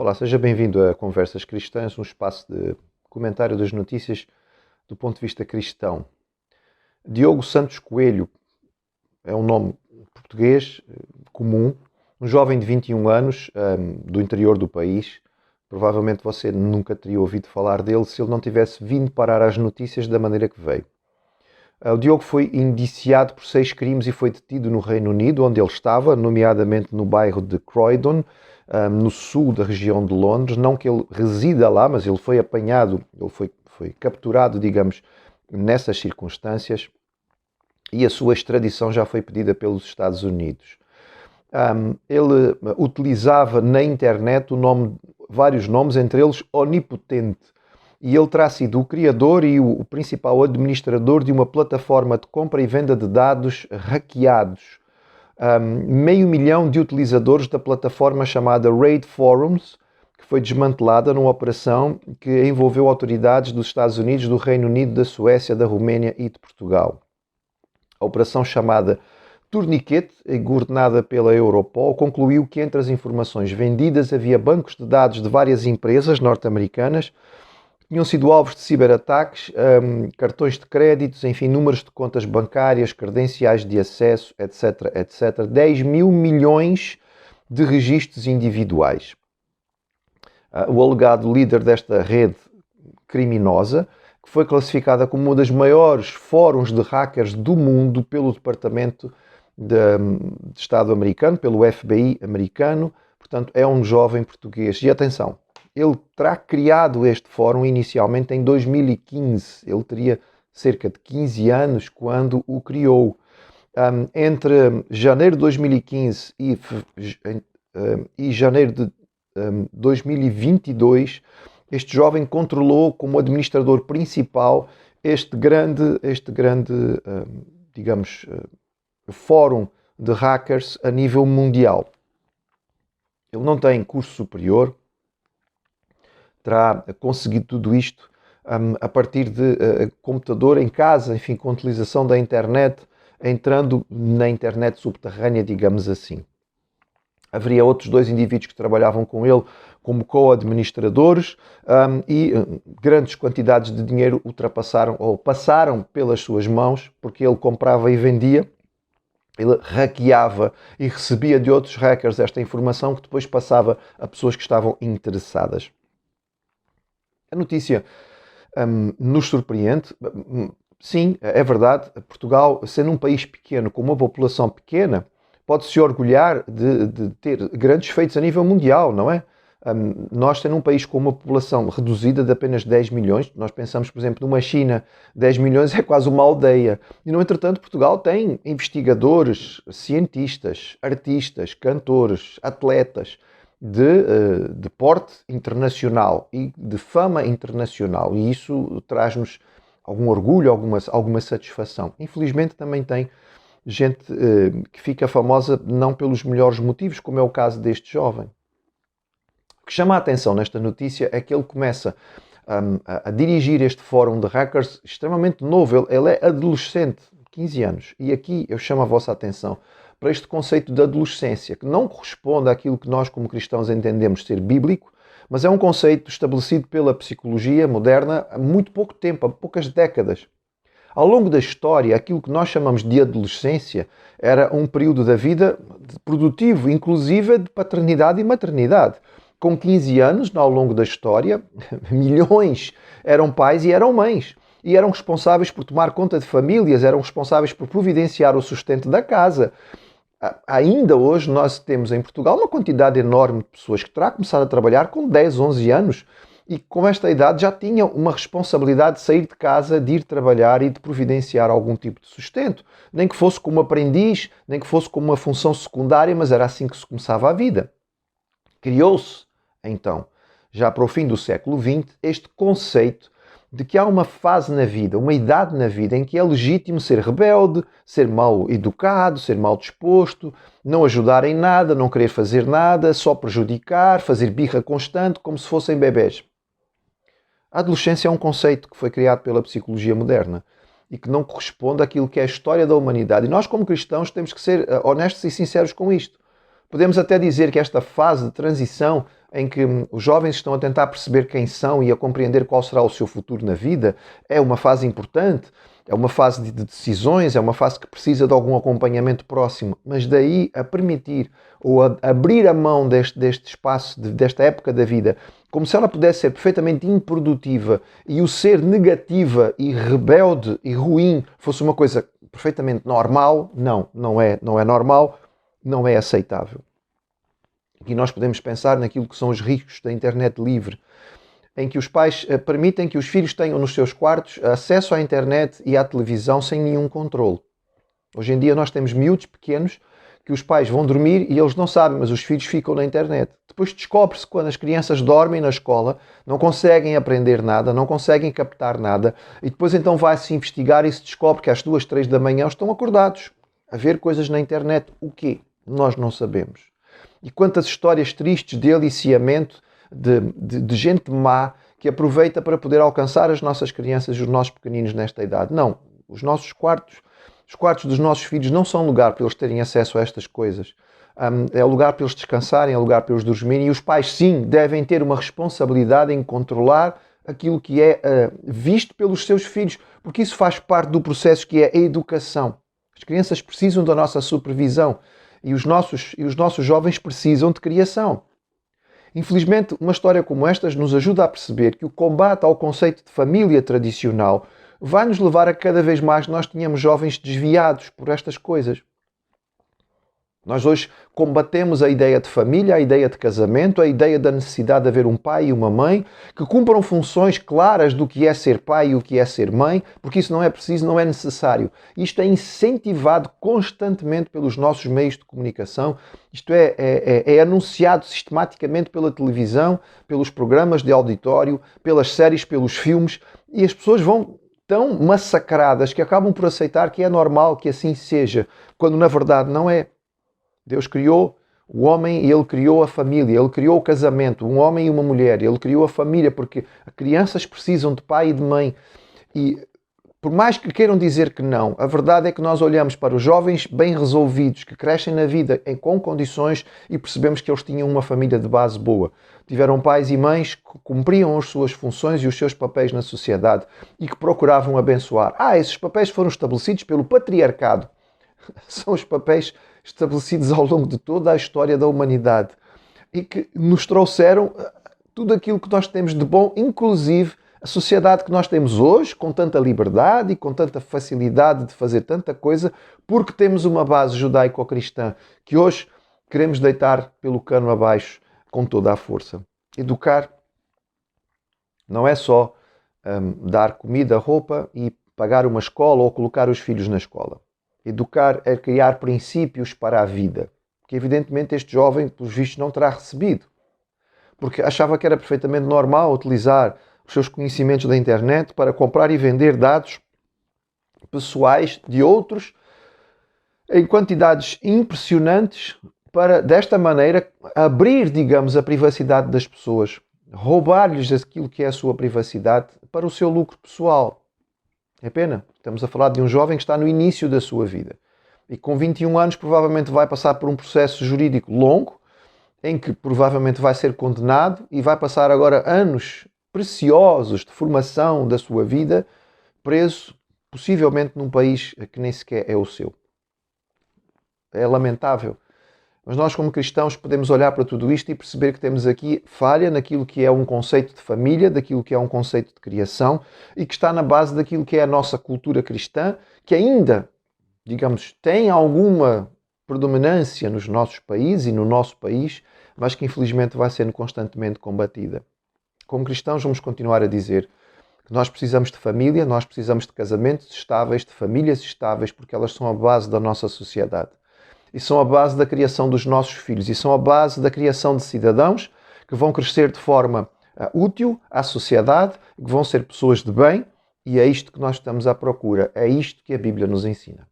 Olá, seja bem-vindo a Conversas Cristãs, um espaço de comentário das notícias do ponto de vista cristão. Diogo Santos Coelho é um nome português comum, um jovem de 21 anos, do interior do país. Provavelmente você nunca teria ouvido falar dele se ele não tivesse vindo parar às notícias da maneira que veio. O Diogo foi indiciado por 6 crimes e foi detido no Reino Unido, onde ele estava, nomeadamente no bairro de Croydon, no sul da região de Londres. Não que ele resida lá, mas ele foi apanhado, ele foi capturado, digamos, nessas circunstâncias, e a sua extradição já foi pedida pelos Estados Unidos. Ele utilizava na internet vários nomes, entre eles Onipotente, e ele terá sido o criador e o principal administrador de uma plataforma de compra e venda de dados hackeados. 500 de utilizadores da plataforma chamada Raid Forums, que foi desmantelada numa operação que envolveu autoridades dos Estados Unidos, do Reino Unido, da Suécia, da Roménia e de Portugal. A operação chamada Tourniquet, coordenada pela Europol, concluiu que entre as informações vendidas havia bancos de dados de várias empresas norte-americanas que tinham sido alvos de ciberataques, cartões de créditos, enfim, números de contas bancárias, credenciais de acesso, etc, etc. 10 mil milhões de registros individuais. O alegado líder desta rede criminosa, que foi classificada como uma das maiores fóruns de hackers do mundo pelo Departamento de Estado americano, pelo FBI americano, portanto é um jovem português. E atenção, ele terá criado este fórum inicialmente em 2015, ele teria cerca de 15 anos quando o criou. Entre janeiro de 2015 e janeiro de 2022, este jovem controlou como administrador principal este grande digamos, fórum de hackers a nível mundial. Ele não tem curso superior, terá conseguido tudo isto a partir de computador em casa, enfim, com a utilização da internet, entrando na internet subterrânea, digamos assim. Haveria outros 2 indivíduos que trabalhavam com ele como co-administradores e grandes quantidades de dinheiro ultrapassaram ou passaram pelas suas mãos, porque ele comprava e vendia, ele hackeava e recebia de outros hackers esta informação que depois passava a pessoas que estavam interessadas. A notícia nos surpreende. Sim, é verdade, Portugal, sendo um país pequeno, com uma população pequena, pode-se orgulhar de ter grandes feitos a nível mundial, não é? Nós, sendo um país com uma população reduzida de apenas 10 milhões, nós pensamos, por exemplo, numa China, 10 milhões é quase uma aldeia. E, no entretanto, Portugal tem investigadores, cientistas, artistas, cantores, atletas de porte internacional e de fama internacional. E isso traz-nos algum orgulho, alguma satisfação. Infelizmente, também tem gente que fica famosa não pelos melhores motivos, como é o caso deste jovem. O que chama a atenção nesta notícia é que ele começa a dirigir este fórum de hackers extremamente novo. Ele é adolescente, 15 anos. E aqui eu chamo a vossa atenção para este conceito de adolescência, que não corresponde àquilo que nós como cristãos entendemos ser bíblico, mas é um conceito estabelecido pela psicologia moderna há muito pouco tempo, há poucas décadas. Ao longo da história, aquilo que nós chamamos de adolescência era um período da vida produtivo, inclusive de paternidade e maternidade. Com 15 anos, ao longo da história, milhões eram pais e eram mães. E eram responsáveis por tomar conta de famílias, eram responsáveis por providenciar o sustento da casa. Ainda hoje nós temos em Portugal uma quantidade enorme de pessoas que terá começado a trabalhar com 10, 11 anos e com esta idade já tinham uma responsabilidade de sair de casa, de ir trabalhar e de providenciar algum tipo de sustento. Nem que fosse como aprendiz, nem que fosse como uma função secundária, mas era assim que se começava a vida. Criou-se, então, já para o fim do século XX, este conceito de que há uma fase na vida, uma idade na vida em que é legítimo ser rebelde, ser mal educado, ser mal disposto, não ajudar em nada, não querer fazer nada, só prejudicar, fazer birra constante, como se fossem bebés. A adolescência é um conceito que foi criado pela psicologia moderna e que não corresponde àquilo que é a história da humanidade. E nós, como cristãos, temos que ser honestos e sinceros com isto. Podemos até dizer que esta fase de transição em que os jovens estão a tentar perceber quem são e a compreender qual será o seu futuro na vida é uma fase importante, é uma fase de decisões, é uma fase que precisa de algum acompanhamento próximo, mas daí a permitir ou a abrir a mão deste espaço, desta época da vida, como se ela pudesse ser perfeitamente improdutiva e o ser negativa e rebelde e ruim fosse uma coisa perfeitamente normal, não é normal, não é aceitável. E nós podemos pensar naquilo que são os riscos da internet livre, em que os pais permitem que os filhos tenham nos seus quartos acesso à internet e à televisão sem nenhum controle. Hoje em dia nós temos miúdos pequenos que os pais vão dormir e eles não sabem, mas os filhos ficam na internet. Depois descobre-se quando as crianças dormem na escola, não conseguem aprender nada, não conseguem captar nada, e depois então vai-se investigar e se descobre que às 2, 3 da manhã estão acordados a ver coisas na internet. O quê? Nós não sabemos. E quantas histórias tristes de aliciamento, de gente má que aproveita para poder alcançar as nossas crianças e os nossos pequeninos nesta idade. Não, os nossos quartos, os quartos dos nossos filhos não são lugar para eles terem acesso a estas coisas. É lugar para eles descansarem, é lugar para eles dormirem, e os pais sim devem ter uma responsabilidade em controlar aquilo que é visto pelos seus filhos, porque isso faz parte do processo que é a educação. As crianças precisam da nossa supervisão e os nossos jovens precisam de criação. Infelizmente, uma história como esta nos ajuda a perceber que o combate ao conceito de família tradicional vai nos levar a cada vez mais nós tenhamos jovens desviados por estas coisas. Nós hoje combatemos a ideia de família, a ideia de casamento, a ideia da necessidade de haver um pai e uma mãe que cumpram funções claras do que é ser pai e o que é ser mãe, porque isso não é preciso, não é necessário. Isto é incentivado constantemente pelos nossos meios de comunicação, isto é anunciado sistematicamente pela televisão, pelos programas de auditório, pelas séries, pelos filmes, e as pessoas vão tão massacradas que acabam por aceitar que é normal que assim seja, quando na verdade não é. Deus criou o homem e Ele criou a família, Ele criou o casamento, um homem e uma mulher, Ele criou a família porque crianças precisam de pai e de mãe. E por mais que queiram dizer que não, a verdade é que nós olhamos para os jovens bem resolvidos, que crescem na vida com condições e percebemos que eles tinham uma família de base boa. Tiveram pais e mães que cumpriam as suas funções e os seus papéis na sociedade e que procuravam abençoar. Esses papéis foram estabelecidos pelo patriarcado. São os papéis estabelecidos ao longo de toda a história da humanidade e que nos trouxeram tudo aquilo que nós temos de bom, inclusive a sociedade que nós temos hoje, com tanta liberdade e com tanta facilidade de fazer tanta coisa, porque temos uma base judaico-cristã que hoje queremos deitar pelo cano abaixo com toda a força. Educar não é só dar comida, roupa e pagar uma escola ou colocar os filhos na escola. Educar é criar princípios para a vida, que evidentemente este jovem, pelos vistos, não terá recebido, porque achava que era perfeitamente normal utilizar os seus conhecimentos da internet para comprar e vender dados pessoais de outros em quantidades impressionantes para, desta maneira, abrir, digamos, a privacidade das pessoas, roubar-lhes aquilo que é a sua privacidade para o seu lucro pessoal. É pena. Estamos a falar de um jovem que está no início da sua vida e com 21 anos provavelmente vai passar por um processo jurídico longo em que provavelmente vai ser condenado e vai passar agora anos preciosos de formação da sua vida preso, possivelmente num país que nem sequer é o seu. É lamentável. Mas nós, como cristãos, podemos olhar para tudo isto e perceber que temos aqui falha naquilo que é um conceito de família, daquilo que é um conceito de criação e que está na base daquilo que é a nossa cultura cristã, que ainda, digamos, tem alguma predominância nos nossos países e no nosso país, mas que infelizmente vai sendo constantemente combatida. Como cristãos, vamos continuar a dizer que nós precisamos de família, nós precisamos de casamentos estáveis, de famílias estáveis, porque elas são a base da nossa sociedade. E são a base da criação dos nossos filhos. E são a base da criação de cidadãos que vão crescer de forma útil à sociedade, que vão ser pessoas de bem. E é isto que nós estamos à procura. É isto que a Bíblia nos ensina.